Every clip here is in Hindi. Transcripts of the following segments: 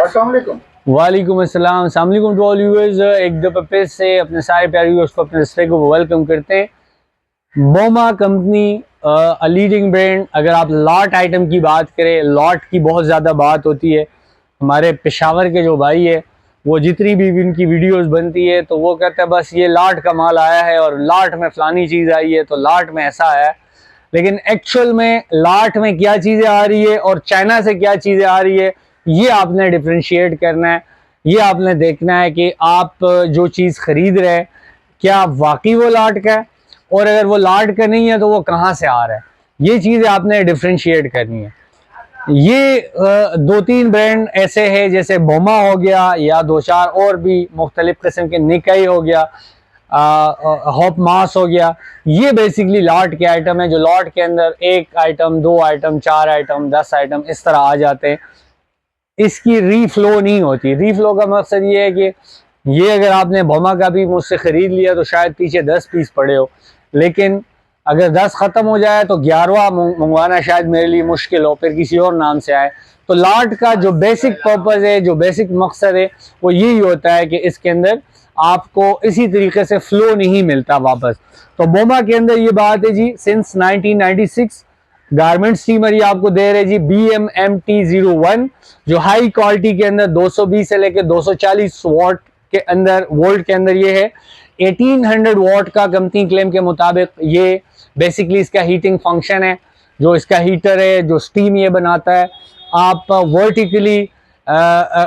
अस्सलाम वालेकुम। वालेकुम अस्सलाम, अस्सलाम वालेकुम टू ऑल व्यूअर्स। एक दफ़ा फिर से अपने सारे प्यारे व्यूअर्स को अपने रेस्टोरेंट को वेलकम करते हैं। बोमा कंपनी अ लीडिंग ब्रांड। अगर आप लॉट आइटम की बात करें, लॉट की बहुत ज़्यादा बात होती है। हमारे पेशावर के जो भाई है वो जितनी भी इनकी वीडियोस बनती है तो वो कहते हैं बस ये लॉट का माल आया है और लॉट में फ़लानी चीज़ आई है तो लॉट में ऐसा है। लेकिन एक्चुअल में लॉट में क्या चीज़ें आ रही है और चाइना से क्या चीज़ें आ रही है, ये आपने डिफ्रेंशिएट करना है। ये आपने देखना है कि आप जो चीज़ खरीद रहे हैं क्या वाकई वो लॉट का है, और अगर वो लॉट का नहीं है तो वो कहाँ से आ रहा है। ये चीज़ें आपने डिफ्रेंशिएट करनी है। ये दो तीन ब्रांड ऐसे हैं जैसे बोमा हो गया या दो चार और भी मुख्तलिफ किस्म के, निकाई हो गया, हॉप मास हो गया। ये बेसिकली लॉट के आइटम है जो लॉट के अंदर एक आइटम, दो आइटम, चार आइटम, 10 आइटम इस तरह आ जाते हैं। इसकी रीफ्लो नहीं होती। रीफ्लो का मकसद ये है कि ये अगर आपने बोमा का भी मुझसे ख़रीद लिया तो शायद पीछे 10 पीस पड़े हो, लेकिन अगर 10 ख़त्म हो जाए तो 11वां मंगवाना शायद मेरे लिए मुश्किल हो, फिर किसी और नाम से आए। तो लॉट का जो बेसिक पर्पज़ है, जो बेसिक मकसद है, वो यही होता है कि इसके अंदर आपको इसी तरीके से फ़्लो नहीं मिलता वापस। तो बोमा के अंदर ये बात है जी, सिंस 1996 गारमेंट स्टीमर ये आपको दे रहे जी BMMT01, जो हाई क्वालिटी के अंदर 220 से लेकर 240 वॉट के अंदर, वोल्ट के अंदर ये है। 1800 वॉट का कंपनी क्लेम के मुताबिक ये बेसिकली इसका हीटिंग फंक्शन है। जो इसका हीटर है, जो स्टीम ये बनाता है, आप वर्टिकली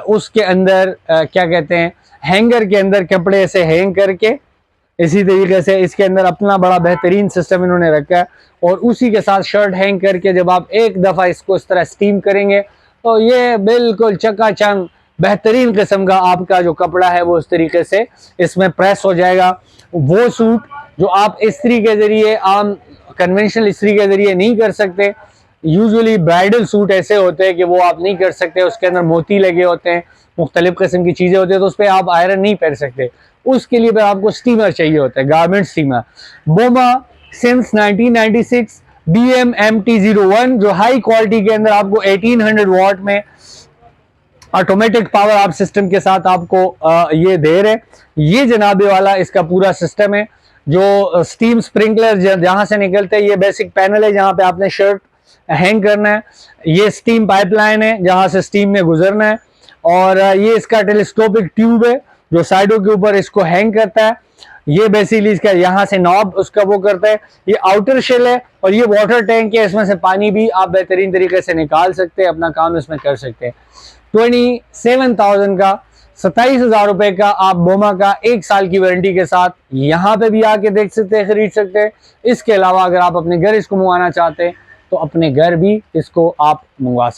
उसके अंदर क्या कहते हैं, हैंगर के अंदर कपड़े ऐसे हैंग करके, इसी तरीके से इसके अंदर अपना बड़ा बेहतरीन सिस्टम इन्होंने रखा है, और उसी के साथ शर्ट हैंग करके जब आप एक दफ़ा इसको इस तरह स्टीम करेंगे तो ये बिल्कुल चकाचौंध बेहतरीन किस्म का आपका जो कपड़ा है वो इस तरीके से इसमें प्रेस हो जाएगा। वो सूट जो आप इस्त्री के ज़रिए, आम कन्वेंशनल इस्त्री के ज़रिए नहीं कर सकते, यूजुअली ब्राइडल सूट ऐसे होते हैं कि वो आप नहीं कर सकते, उसके अंदर मोती लगे होते हैं, मुख्तलिफ किस्म की चीज़ें होती है, तो उस पर आप आयरन नहीं कर सकते। उसके लिए फिर आपको स्टीमर चाहिए होता है, गारमेंट स्टीमर। बोमा सिंस 1996 BMMT01 जो हाई क्वालिटी के अंदर आपको 1800 वॉट में ऑटोमेटिक पावर आप सिस्टम के साथ आपको ये दे रहे। ये जनाबे वाला इसका पूरा सिस्टम है। जो स्टीम स्प्रिंकलर जहां से निकलते हैं, ये बेसिक पैनल है जहां पे आपने शर्ट हैंग करना है। ये स्टीम पाइपलाइन है जहां से स्टीम में गुजरना है, और ये इसका टेलीस्कोपिक ट्यूब है जो साइडों के ऊपर इसको हैंग करता है। ये बेसिकली इसका यहाँ से नॉब उसका वो करता है। ये आउटर शेल है और ये वाटर टैंक है, इसमें से पानी भी आप बेहतरीन तरीके से निकाल सकते हैं, अपना काम इसमें कर सकते हैं। 27,000 का, 27,000 रुपए का आप बोमा का 1 साल की वारंटी के साथ यहाँ पे भी आके देख सकते हैं, खरीद सकते हैं। इसके अलावा अगर आप अपने घर इसको मंगवाना चाहते हैं तो अपने घर भी इसको आप मंगवा सकते हैं।